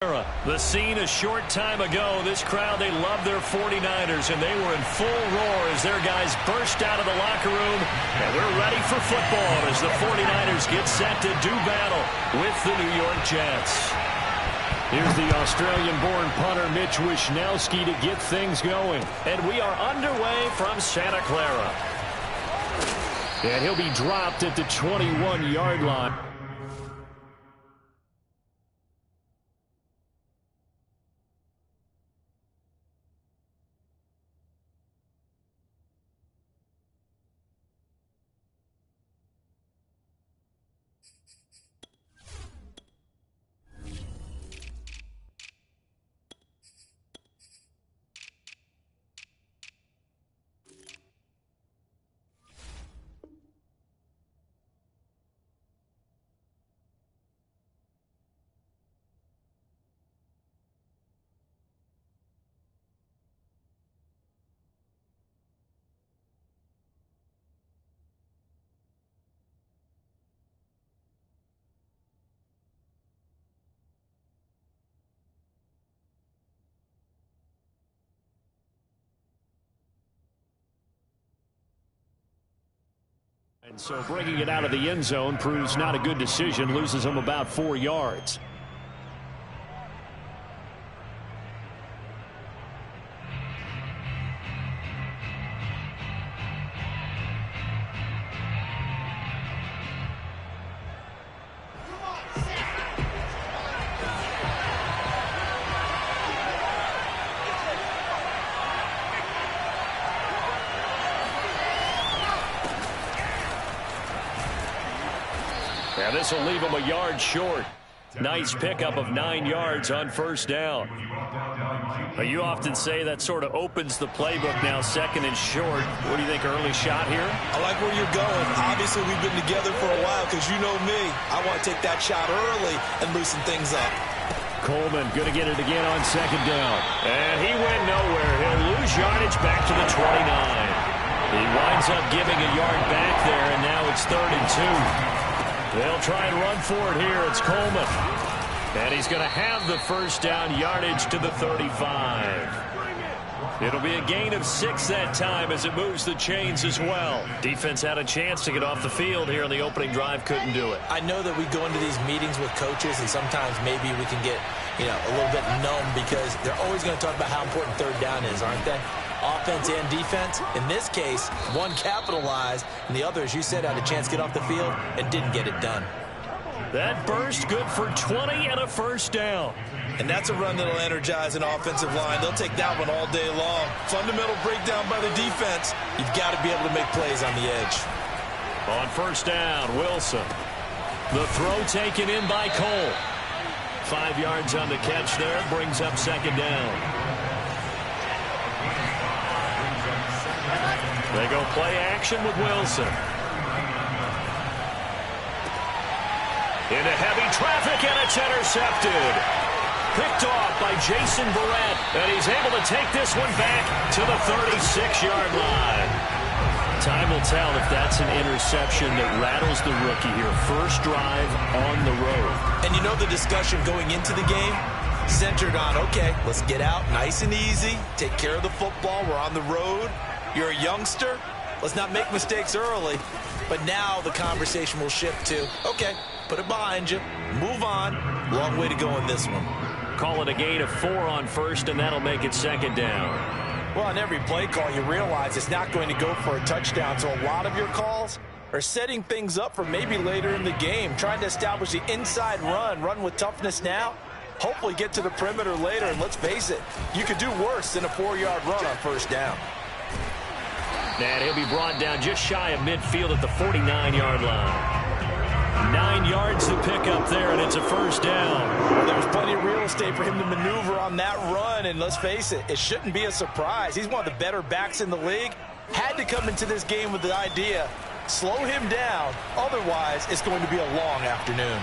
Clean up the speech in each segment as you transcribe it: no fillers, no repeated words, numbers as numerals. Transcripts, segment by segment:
The scene a short time ago. This crowd, they love their 49ers, and they were in full roar as their guys burst out of the locker room. And they're ready for football as the 49ers get set to do battle with the New York Jets. Here's the Australian-born punter Mitch Wishnowsky to get things going. And we are underway from Santa Clara. And he'll be dropped at the 21-yard line. And so bringing it out of the end zone proves not a good decision. Loses him about 4 yards. And this will leave him a yard short. Nice pickup of 9 yards on first down. You often say that sort of opens the playbook now, second and short. What do you think, early shot here? I like where you're going. Obviously, we've been together for a while because you know me. I want to take that shot early and loosen things up. Coleman going to get it again on second down. And he went nowhere. He'll lose yardage back to the 29. He winds up giving a yard back there, and now it's 3rd and 2. They'll try and run for it here. It's Coleman. And he's going to have the first down, yardage to the 35. It'll be a gain of 6 that time as it moves the chains as well. Defense had a chance to get off the field here on the opening drive. Couldn't do it. I know that we go into these meetings with coaches, and sometimes maybe we can get, a little bit numb because they're always going to talk about how important third down is, aren't they? Offense and defense. In this case, one capitalized, and the other, as you said, had a chance to get off the field and didn't get it done. That burst good for 20 and a first down. And that's a run that'll energize an offensive line. They'll take that one all day long. Fundamental breakdown by the defense. You've got to be able to make plays on the edge. On first down, Wilson. The throw taken in by Cole. 5 yards on the catch there. Brings up second down. They go play action with Wilson. Into heavy traffic, and it's intercepted. Picked off by Jason Barrett, and he's able to take this one back to the 36-yard line. Time will tell if that's an interception that rattles the rookie here. First drive on the road. And you know the discussion going into the game? Centered on, okay, let's get out nice and easy, take care of the football, we're on the road. You're a youngster. Let's not make mistakes early. But now the conversation will shift to, okay, put it behind you. Move on. Long way to go in this one. Call it a gain of 4 on first, and that'll make it second down. Well, on every play call, you realize it's not going to go for a touchdown. So a lot of your calls are setting things up for maybe later in the game, trying to establish the inside run with toughness now. Hopefully get to the perimeter later. And let's face it, you could do worse than a 4-yard run on first down. And he'll be brought down just shy of midfield at the 49-yard line. 9 yards to pick up there, and it's a first down. Well, there was plenty of real estate for him to maneuver on that run, and let's face it, it shouldn't be a surprise. He's one of the better backs in the league. Had to come into this game with the idea, slow him down, otherwise it's going to be a long afternoon.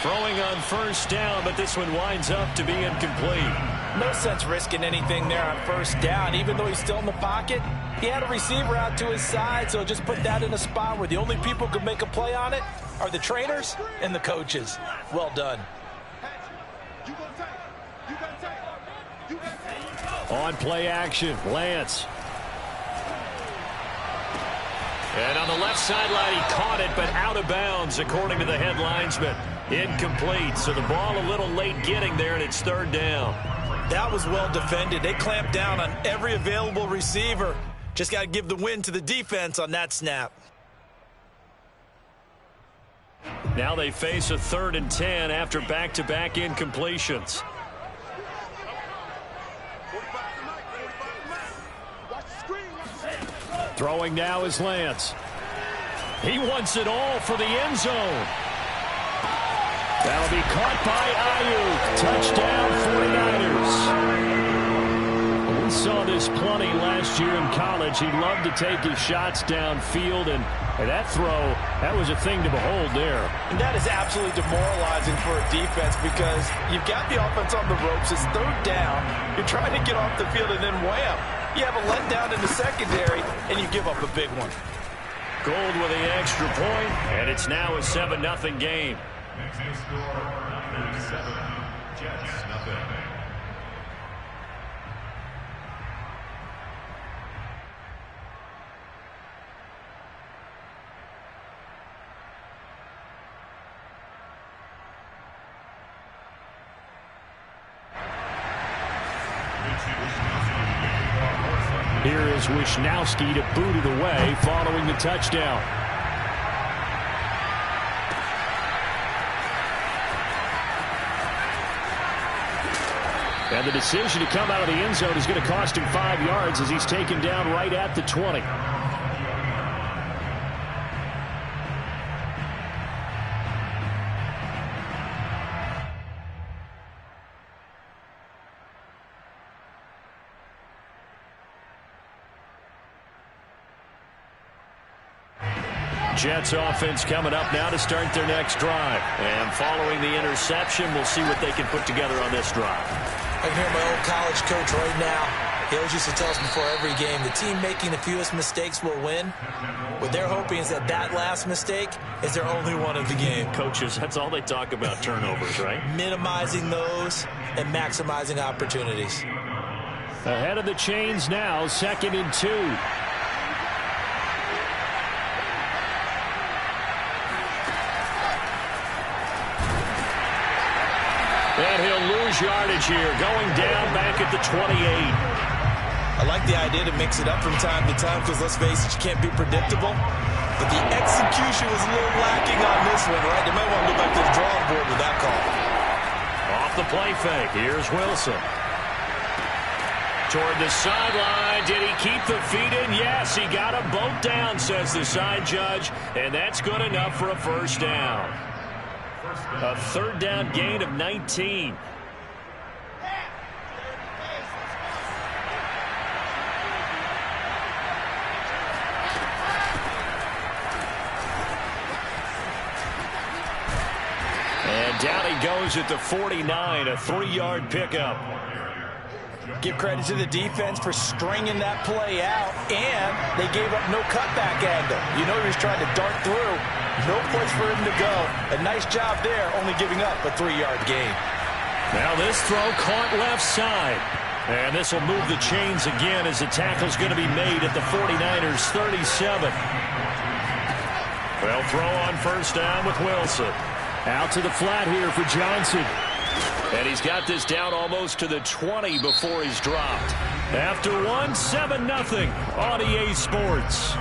Throwing on first down, but this one winds up to be incomplete. No sense risking anything there on first down. Even though he's still in the pocket, he had a receiver out to his side, so just put that in a spot where the only people who can make a play on it are the trainers and the coaches. Well done. On play action, Lance. And on the left sideline, he caught it, but out of bounds, according to the head linesman. Incomplete, so the ball a little late getting there, and it's third down. That was well defended. They clamped down on every available receiver. Just got to give the win to the defense on that snap. Now they face a 3rd and 10 after back-to-back incompletions. Throwing now is Lance. He wants it all for the end zone. That'll be caught by Ayuk. Touchdown 49ers. We saw this plenty last year in college. He loved to take his shots downfield, and that throw, that was a thing to behold there. And that is absolutely demoralizing for a defense because you've got the offense on the ropes. It's third down. You're trying to get off the field, and then wham. You have a letdown in the secondary, and you give up a big one. Gold with the extra point, and it's now a 7-0 game. Next score, 37, Jets, nothing. Here is Wisnowski to boot it away following the touchdown. And the decision to come out of the end zone is going to cost him 5 yards as he's taken down right at the 20. Jets offense coming up now to start their next drive. And following the interception, we'll see what they can put together on this drive. I can hear my old college coach right now. He always used to tell us before every game, the team making the fewest mistakes will win. What they're hoping is that that last mistake is their only one of the game. Coaches, that's all they talk about, turnovers, right? Minimizing those and maximizing opportunities. Ahead of the chains now, 2nd and 2. And he'll lose yardage here, going down back at the 28. I like the idea to mix it up from time to time because, let's face it, you can't be predictable. But the execution was a little lacking on this one, right? They might want to go back to the drawing board with that call. Off the play fake, here's Wilson. Toward the sideline, did he keep the feet in? Yes, he got them both down, says the side judge, and that's good enough for a first down. A 3rd down gain of 19. And down he goes at the 49, a 3-yard pickup. Give credit to the defense for stringing that play out, and they gave up no cutback angle. You know he was trying to dart through. No place for him to go. A nice job there, only giving up a 3-yard gain. Now this throw caught left side. And this will move the chains again as the tackle's going to be made at the 49ers 37. Well, throw on first down with Wilson. Out to the flat here for Johnson. And he's got this down almost to the 20 before he's dropped. After one, 7-0 on EA Sports.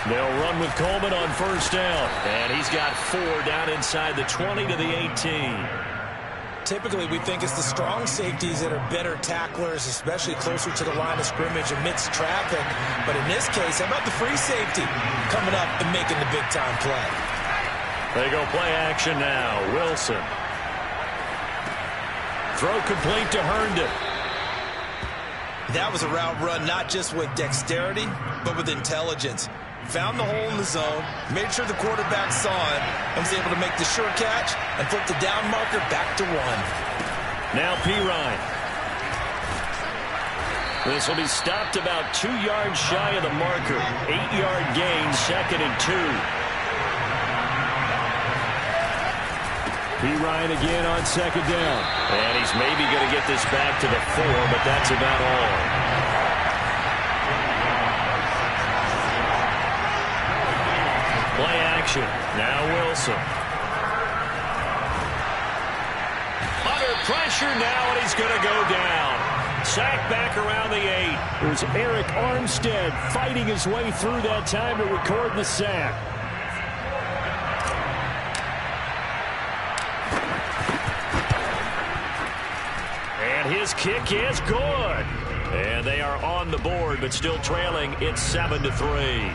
They'll run with Coleman on first down. And he's got 4 down inside the 20 to the 18. Typically, we think it's the strong safeties that are better tacklers, especially closer to the line of scrimmage amidst traffic. But in this case, how about the free safety coming up and making the big-time play? They go play action now. Wilson. Throw complete to Herndon. That was a route run not just with dexterity, but with intelligence. Found the hole in the zone, made sure the quarterback saw it, and was able to make the sure catch and flip the down marker back to 1. Now Pirine. This will be stopped about 2 yards shy of the marker. 8-yard gain, 2nd and 2. Ryan again on second down. And he's maybe going to get this back to the 4, but that's about all. Play action. Now Wilson. Under pressure now, and he's going to go down. Sack back around the 8. There's Eric Armstead fighting his way through that time to record the sack. And his kick is good. And they are on the board, but still trailing. It's 7-3.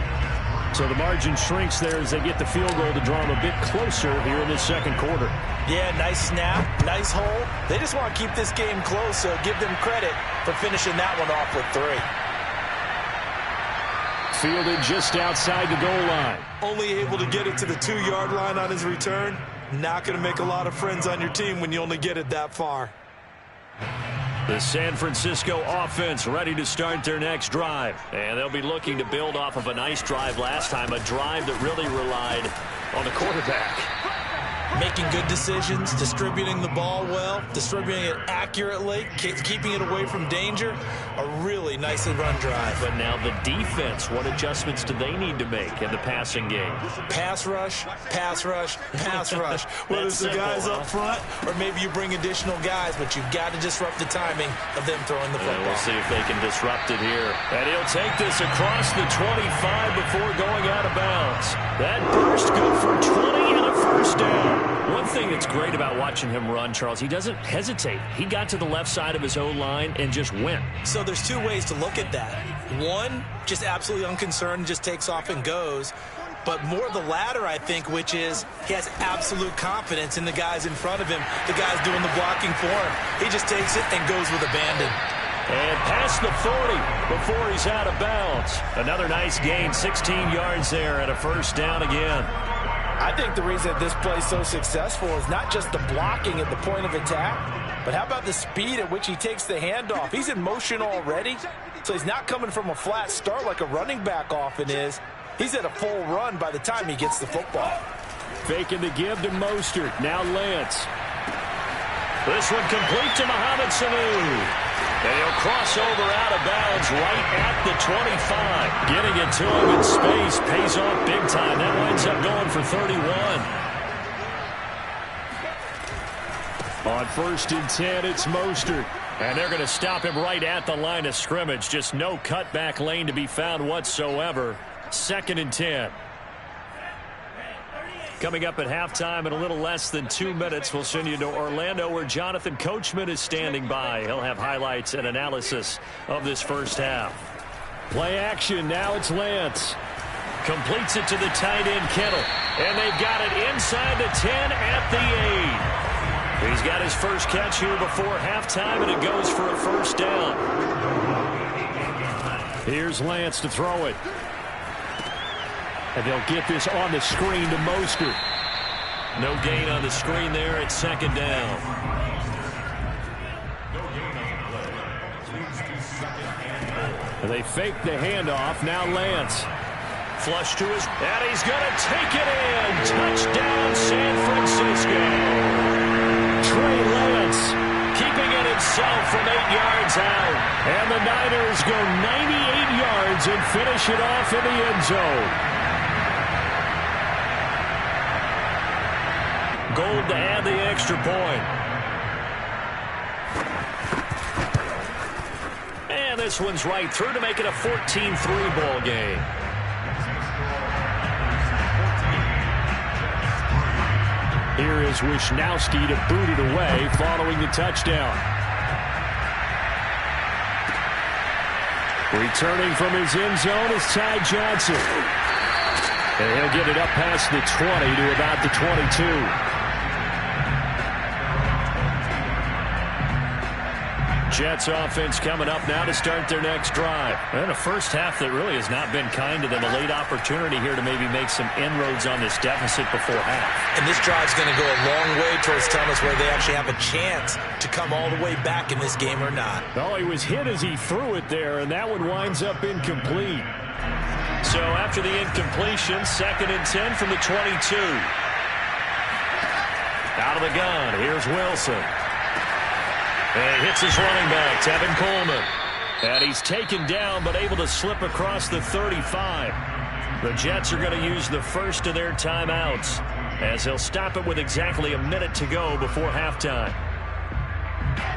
So the margin shrinks there as they get the field goal to draw them a bit closer here in this second quarter. Yeah, nice snap, nice hole. They just want to keep this game close, so give them credit for finishing that one off with 3. Fielded just outside the goal line. Only able to get it to the 2-yard line on his return. Not going to make a lot of friends on your team when you only get it that far. The San Francisco offense ready to start their next drive. And they'll be looking to build off of a nice drive last time, a drive that really relied on the quarterback. Making good decisions, distributing the ball well, distributing it accurately, keeping it away from danger. A really nicely run drive. But now the defense, what adjustments do they need to make in the passing game? Pass rush, pass rush, pass rush. Whether it's the guys up front or maybe you bring additional guys, but you've got to disrupt the timing of them throwing the football. We'll see if they can disrupt it here. And he'll take this across the 25 before going out of bounds. That burst good for 20 and a first down. One thing that's great about watching him run, Charles, he doesn't hesitate. He got to the left side of his O-line and just went. So there's 2 ways to look at that. One, just absolutely unconcerned, just takes off and goes. But more the latter, I think, which is he has absolute confidence in the guys in front of him, the guys doing the blocking for him. He just takes it and goes with abandon. And past the 40 before he's out of bounds. Another nice gain, 16 yards there and a first down again. I think the reason that this play is so successful is not just the blocking at the point of attack, but how about the speed at which he takes the handoff? He's in motion already, so he's not coming from a flat start like a running back often is. He's at a full run by the time he gets the football. Faking the give to Mostert. Now Lance. This one complete to Mohamed Sanu. And he'll cross over out of bounds right at the 25. Getting it to him in space pays off big time. That winds up going for 31. On 1st and 10, it's Mostert. And they're going to stop him right at the line of scrimmage. Just no cutback lane to be found whatsoever. 2nd and 10. Coming up at halftime in a little less than 2 minutes, we'll send you to Orlando where Jonathan Coachman is standing by. He'll have highlights and analysis of this first half. Play action. Now it's Lance. Completes it to the tight end, Kittle. And they've got it inside the 10 at the 8. He's got his first catch here before halftime, and it goes for a first down. Here's Lance to throw it. And they'll get this on the screen to Mostert. No gain on the screen there at 2nd down. And they fake the handoff. Now Lance. Flush to his... And he's going to take it in. Touchdown, San Francisco. Trey Lance keeping it himself from 8 yards out. And the Niners go 98 yards and finish it off in the end zone. Gold to add the extra point. And this one's right through to make it a 14-3 ball game. Here is Wisnowski to boot it away following the touchdown. Returning from his end zone is Ty Johnson. And he'll get it up past the 20 to about the 22. Jets offense coming up now to start their next drive. And a first half that really has not been kind to them. A late opportunity here to maybe make some inroads on this deficit before half. And this drive's going to go a long way towards telling us whether they actually have a chance to come all the way back in this game or not. Oh, he was hit as he threw it there, and that one winds up incomplete. So after the incompletion, 2nd and 10 from the 22. Out of the gun, here's Wilson. And he hits his running back, Tevin Coleman. And he's taken down but able to slip across the 35. The Jets are going to use the first of their timeouts as they'll stop it with exactly a minute to go before halftime.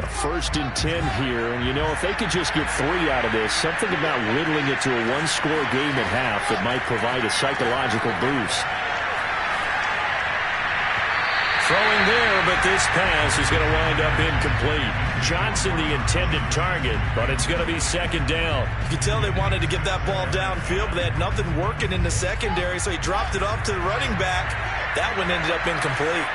A 1st and 10 here, and you know, if they could just get 3 out of this, something about whittling it to a 1-score game at half that might provide a psychological boost. Throwing there, but this pass is going to wind up incomplete. Johnson the intended target, but it's going to be 2nd down. You can tell they wanted to get that ball downfield, but they had nothing working in the secondary, so he dropped it off to the running back. That one ended up incomplete.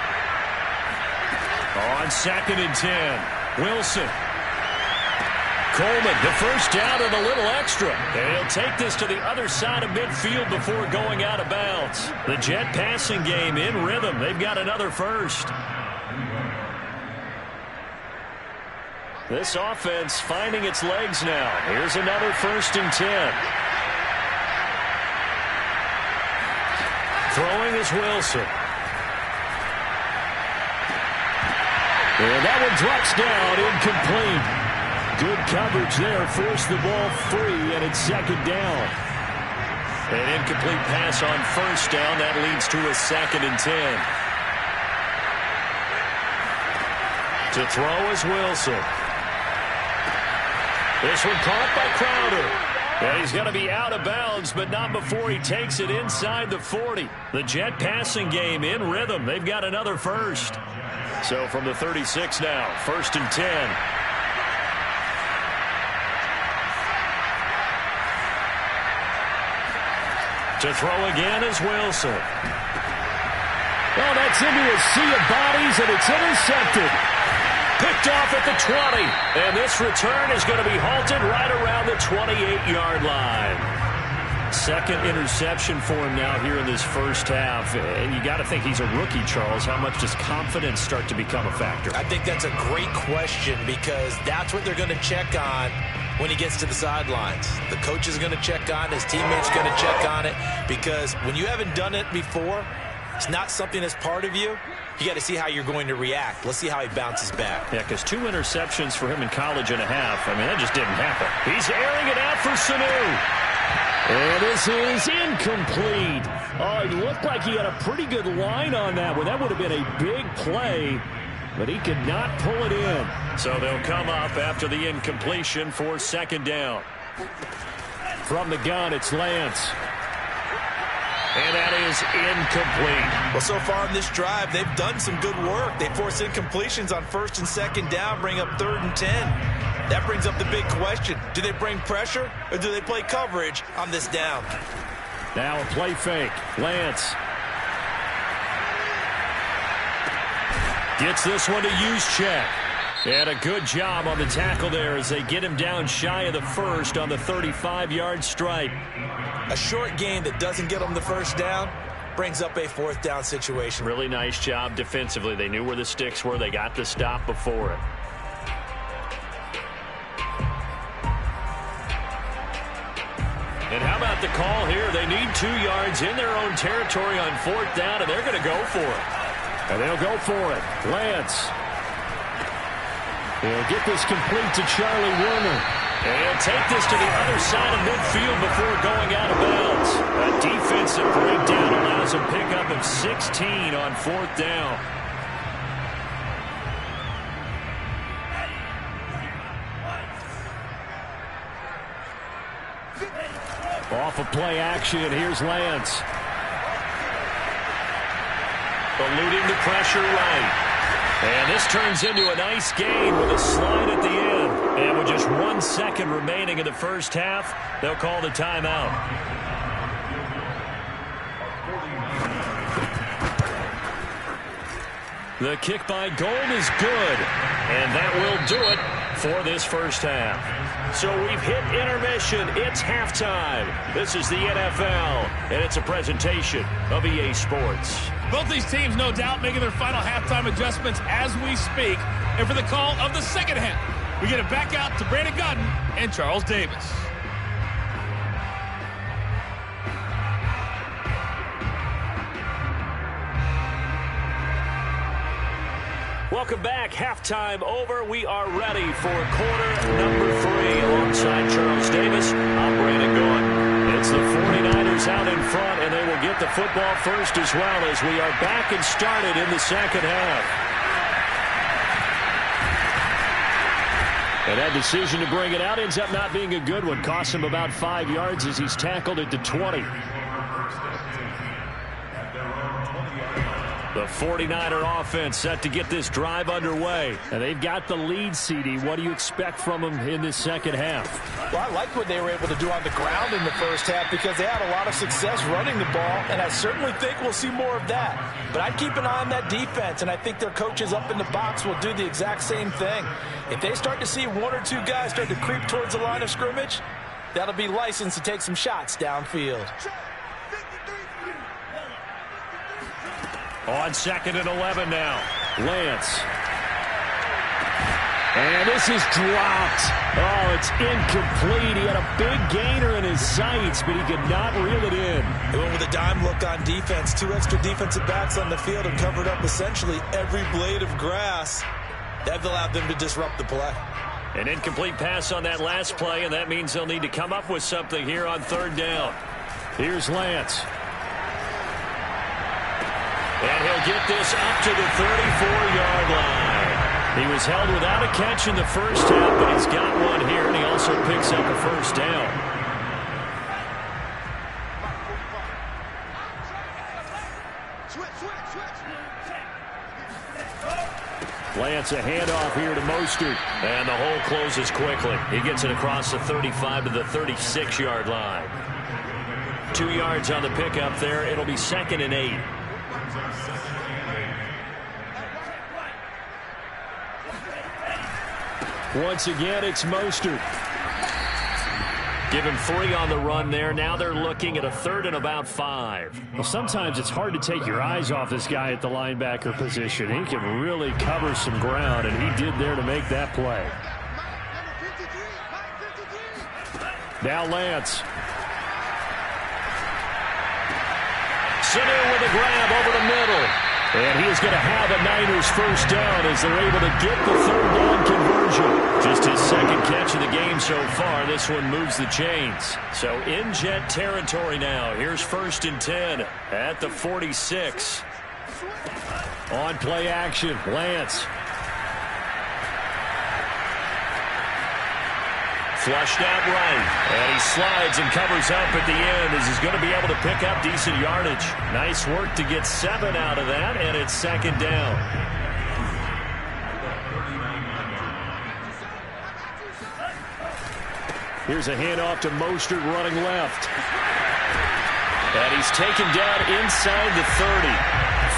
On 2nd and 10, Wilson. Coleman, the first down and a little extra. And he'll take this to the other side of midfield before going out of bounds. The Jet passing game in rhythm. They've got another first. This offense finding its legs now. Here's another 1st and 10. Throwing is Wilson. And that one drops down, incomplete. Good coverage there, forced the ball free, and it's 2nd down. An incomplete pass on 1st down. That leads to a 2nd and 10. To throw is Wilson. This one caught by Crowder. And he's going to be out of bounds, but not before he takes it inside the 40. The Jet passing game in rhythm. They've got another first. So from the 36 now, 1st and 10. To throw again is Wilson. Oh, that's into a sea of bodies, and it's intercepted. Picked off at the 20. And this return is going to be halted right around the 28-yard line. 2nd interception for him now here in this first half. And you got to think he's a rookie, Charles. How much does confidence start to become a factor? I think that's a great question because that's what they're going to check on when he gets to the sidelines. The coach is going to check on, his teammates going to check on it, because when you haven't done it before, it's not something that's part of you. You got to see how you're going to react. Let's see how he bounces back. Yeah, because 2 interceptions for him in college and a half. I mean, that just didn't happen. He's airing it out for Sanu. And this is incomplete. Oh, it looked like he had a pretty good line on that one. That would have been a big play, but he could not pull it in. So they'll come up after the incompletion for 2nd down. From the gun, it's Lance. And that is incomplete. Well, so far in this drive, they've done some good work. They force incompletions on 1st and 2nd down, bring up 3rd and 10. That brings up the big question. Do they bring pressure or do they play coverage on this down? Now a play fake. Lance. Gets this one to Juszczyk. And a good job on the tackle there as they get him down shy of the 1st on the 35-yard stripe. A short gain that doesn't get them the 1st down brings up a 4th down situation. Really nice job defensively. They knew where the sticks were. They got the stop before it. And how about the call here? They need 2 yards in their own territory on 4th down, and they're going to go for it. And they'll go for it. Lance. They'll get this complete to Charlie Werner. And take this to the other side of midfield before going out of bounds. A defensive breakdown allows a pickup of 16 on 4th down. Off of play action, here's Lance. Eluding the pressure right. And this turns into a nice gain with a slide at the end. And with just 1 second remaining in the first half, they'll call the timeout. The kick by Gold is good. And that will do it for this first half. So we've hit intermission. It's halftime. This is the NFL, and it's a presentation of EA Sports. Both these teams, no doubt, making their final halftime adjustments as we speak. And for the call of the second half, we get it back out to Brandon Gaudin and Charles Davis. Welcome back. Halftime over. We are ready for quarter number 3. Alongside Charles Davis, I'm Brandon Gaudin. It's the 49ers out in front, and they will get the football first as well as we are back and started in the second half. And that decision to bring it out ends up not being a good one. Costs him about 5 yards as he's tackled at the 20. The 49er offense set to get this drive underway. And they've got the lead, CD. What do you expect from them in this second half? Well, I like what they were able to do on the ground in the first half because they had a lot of success running the ball, and I certainly think we'll see more of that. But I'd keep an eye on that defense, and I think their coaches up in the box will do the exact same thing. If they start to see 1 or 2 guys start to creep towards the line of scrimmage, that'll be licensed to take some shots downfield. On 2nd and 11 now. Lance. And this is dropped. Oh, it's incomplete. He had a big gainer in his sights, but he could not reel it in. They went with a dime look on defense. 2 extra defensive backs on the field and covered up essentially every blade of grass. That allowed them to disrupt the play. An incomplete pass on that last play, and that means they'll need to come up with something here on 3rd down. Here's Lance. And he'll get this up to the 34-yard line. He was held without a catch in the first half, but he's got one here, and he also picks up a first down. Lance, a handoff here to Mostert. And the hole closes quickly. He gets it across the 35 to the 36-yard line. 2 yards on the pickup there. It'll be 2nd and 8. Once again, it's Mostert. Give him 3 on the run there. Now they're looking at a 3rd and about 5. Well, sometimes it's hard to take your eyes off this guy at the linebacker position. He can really cover some ground, and he did there to make that play. Now Lance. Sanu with a grab over the middle. And he is going to have a Niners first down as they're able to get the 3rd down conversion. Just his 2nd catch of the game so far. This one moves the chains. So in Jet territory now. Here's 1st and 10 at the 46. On play action, Lance. Flushed out right, and he slides and covers up at the end as he's going to be able to pick up decent yardage. Nice work to get 7 out of that, and it's 2nd down. Here's a handoff to Mostert running left. And he's taken down inside the 30.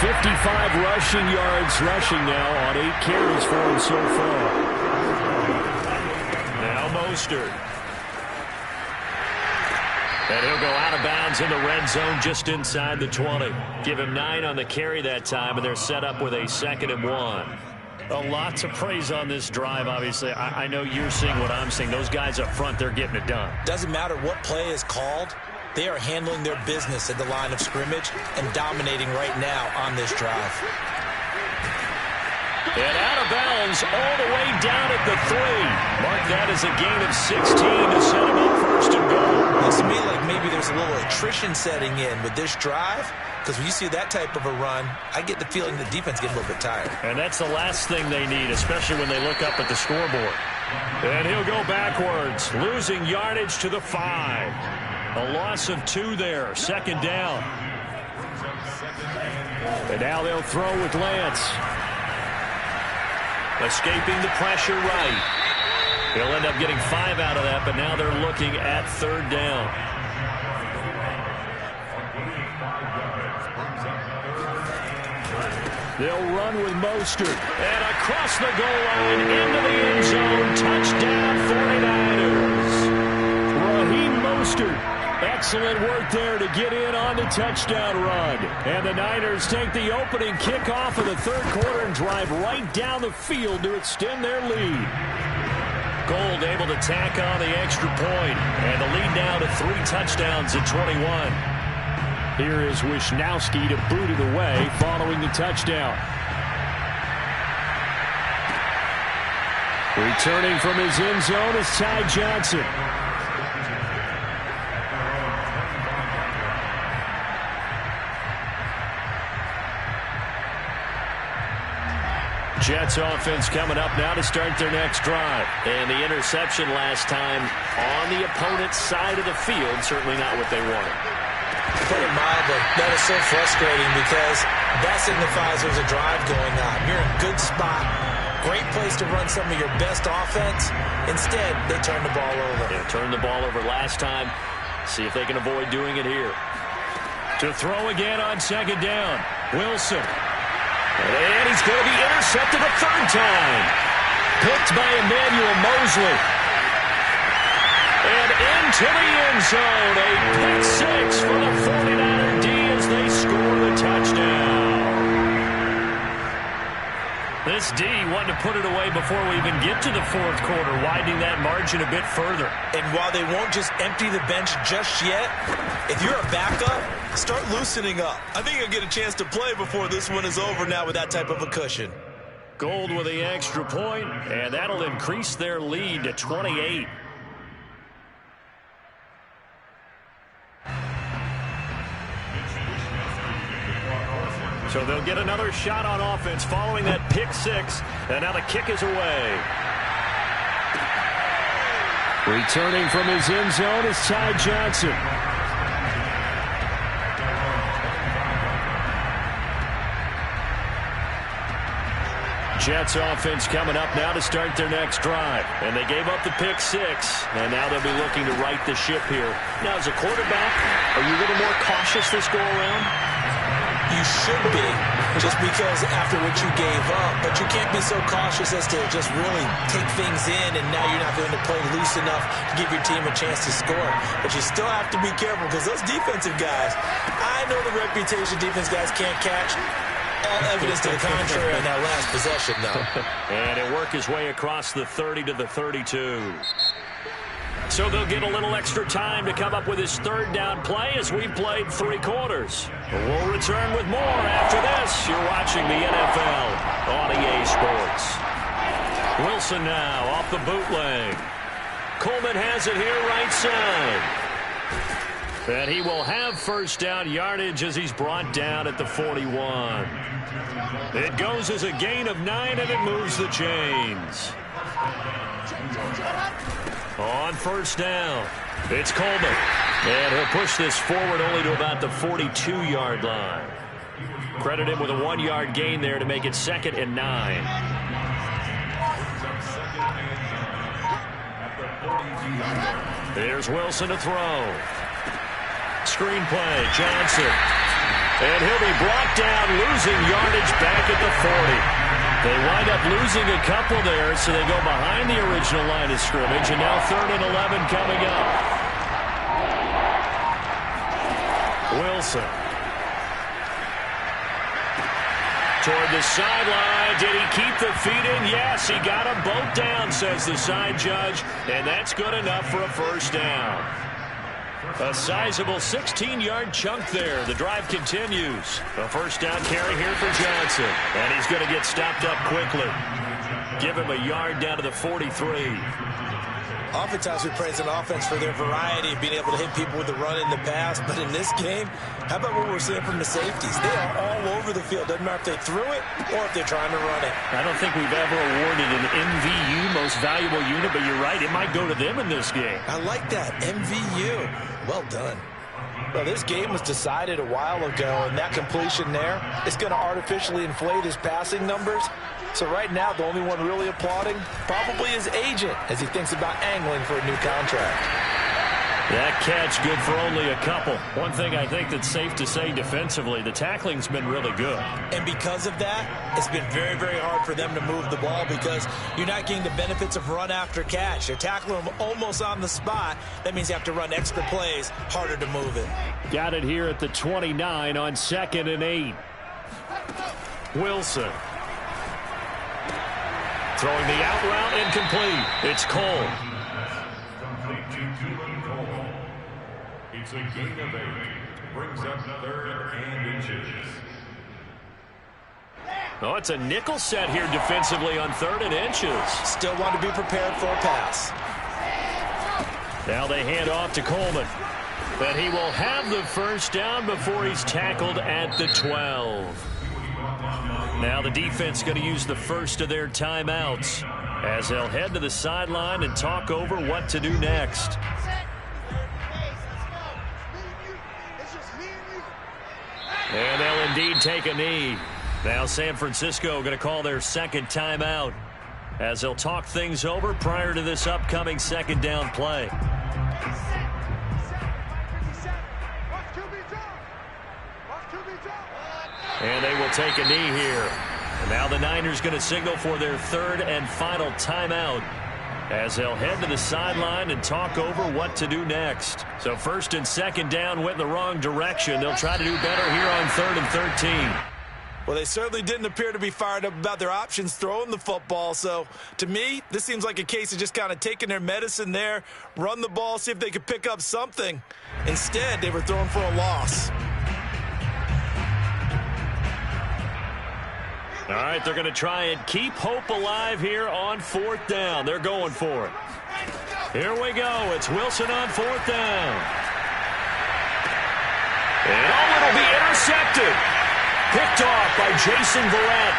55 rushing yards rushing now on 8 carries for him so far. Mostert. And he'll go out of bounds in the red zone just inside the 20. Give him 9 on the carry that time, and they're set up with a 2nd and 1. A lot to praise on this drive, obviously. I know you're seeing what I'm seeing. Those guys up front, they're getting it done. Doesn't matter what play is called. They are handling their business at the line of scrimmage and dominating right now on this drive. And out of bounds all the way down at the 3. Mark that as a gain of 16 to set him up 1st and goal. Looks to me like maybe there's a little attrition setting in with this drive, because when you see that type of a run, I get the feeling the defense gets a little bit tired. And that's the last thing they need, especially when they look up at the scoreboard. And he'll go backwards, losing yardage to the 5. A loss of 2 there, 2nd down. And now they'll throw with Lance. Escaping the pressure right. He'll end up getting 5 out of that, but now they're looking at 3rd down. They'll run with Mostert. And across the goal line into the end zone. Touchdown 49ers. Raheem Mostert. Excellent work there to get in on the touchdown run. And the Niners take the opening kickoff of the 3rd quarter and drive right down the field to extend their lead. Gold able to tack on the extra point. And the lead now to 3 touchdowns at 21. Here is Wishnowsky to boot it away following the touchdown. Returning from his end zone is Ty Johnson. Jets offense coming up now to start their next drive. And the interception last time on the opponent's side of the field, certainly not what they wanted. Put it mildly, that is so frustrating because that signifies there's a drive going on. You're in a good spot, great place to run some of your best offense. Instead, they turn the ball over. Yeah, turned the ball over last time. See if they can avoid doing it here. To throw again on second down, Wilson. And he's going to be intercepted a third time. Picked by Emmanuel Mosley. And into the end zone. A pick six for the 49er D as they score the touchdown. This D wanted to put it away before we even get to the fourth quarter, widening that margin a bit further. And while they won't just empty the bench just yet, if you're a backup, start loosening up. I think you'll get a chance to play before this one is over now with that type of a cushion. Gold with the extra point, and that'll increase their lead to 28. So they'll get another shot on offense following that pick six, and now the kick is away. Returning from his end zone is Ty Johnson. Jets offense coming up now to start their next drive. And they gave up the pick six, and now they'll be looking to right the ship here. Now, as a quarterback, are you a little more cautious this go-around? You should be, just because after what you gave up. But you can't be so cautious as to just really take things in, and now you're not going to play loose enough to give your team a chance to score. But you still have to be careful because those defensive guys, I know the reputation defense guys can't catch. All evidence to the contrary on that last possession, though. And it worked his way across the 30 to the 32. So they'll get a little extra time to come up with his third down play as we've played 3 quarters. We'll return with more after this. You're watching the NFL on EA Sports. Wilson now off the bootleg. Coleman has it here right side. And he will have first down yardage as he's brought down at the 41. It goes as a gain of 9, and it moves the chains. On first down, it's Coleman. And he'll push this forward only to about the 42-yard line. Credit him with a 1-yard gain there to make it 2nd and 9. Here's Wilson to throw. Screen play, Johnson. And he'll be brought down, losing yardage back at the 40. They wind up losing a couple there, so they go behind the original line of scrimmage, and now 3rd and 11 coming up. Wilson. Toward the sideline. Did he keep the feet in? Yes, he got them both down, says the side judge, and that's good enough for a first down. A sizable 16-yard chunk there. The drive continues. A first down carry here for Johnson. And he's going to get stopped up quickly. Give him a yard down to the 43. Oftentimes we praise an offense for their variety of being able to hit people with the run in the pass. But in this game, how about what we're seeing from the safeties? They are all over the field. Doesn't matter if they threw it or if they're trying to run it. I don't think we've ever awarded an MVU, most valuable unit, but you're right. It might go to them in this game. I like that. MVU. Well done. Well, this game was decided a while ago, and that completion there is going to artificially inflate his passing numbers. So right now, the only one really applauding probably his agent as he thinks about angling for a new contract. That catch good for only a couple. One thing I think that's safe to say defensively, the tackling's been really good. And because of that, it's been very, very hard for them to move the ball because you're not getting the benefits of run after catch. You're tackling them almost on the spot. That means you have to run extra plays, harder to move it. Got it here at the 29 on 2nd and 8. Wilson. Throwing the out route incomplete. It's Cole. It's a gain of 8. Brings up 3rd and inches. Oh, it's a nickel set here defensively on 3rd and inches. Still want to be prepared for a pass. Now they hand off to Coleman. But he will have the first down before he's tackled at the 12. Now the defense going to use the first of their timeouts as they'll head to the sideline and talk over what to do next. And they'll indeed take a knee. Now San Francisco going to call their second timeout as they'll talk things over prior to this upcoming second down play. And they will take a knee here. And now the Niners going to signal for their 3rd and final timeout as they'll head to the sideline and talk over what to do next. So 1st and 2nd down went in the wrong direction. They'll try to do better here on 3rd and 13. Well, they certainly didn't appear to be fired up about their options throwing the football. So, to me, this seems like a case of just kind of taking their medicine there, run the ball, see if they could pick up something. Instead, they were throwing for a loss. All right, they're going to try and keep hope alive here on 4th down. They're going for it. Here we go. It's Wilson on 4th down. And it'll be intercepted. Picked off by Jason Verrett.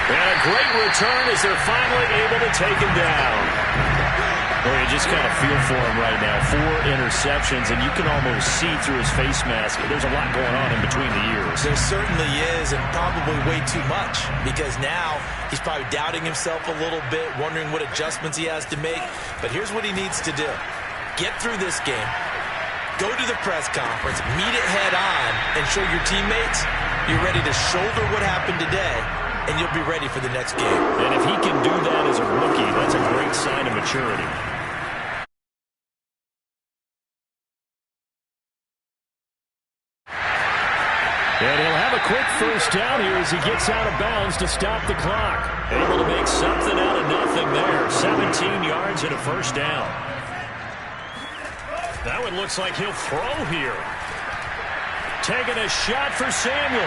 And a great return as they're finally able to take him down. Well, you just kind of feel for him right now. 4 interceptions, and you can almost see through his face mask. There's a lot going on in between the ears. There certainly is, and probably way too much, because now he's probably doubting himself a little bit, wondering what adjustments he has to make. But here's what he needs to do. Get through this game. Go to the press conference, meet it head on, and show your teammates you're ready to shoulder what happened today, and you'll be ready for the next game. And if he can do that as a rookie, that's a great sign of maturity. And he'll have a quick first down here as he gets out of bounds to stop the clock. Able to make something out of nothing there. 17 yards and a first down. Now it looks like he'll throw here. Taking a shot for Samuel.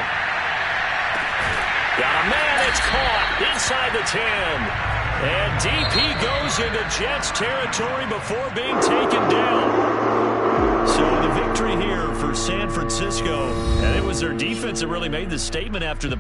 Got a man, it's caught inside the 10. And DP goes into Jets territory before being taken down. So the victory here for San Francisco. And it was their defense that really made the statement after the break.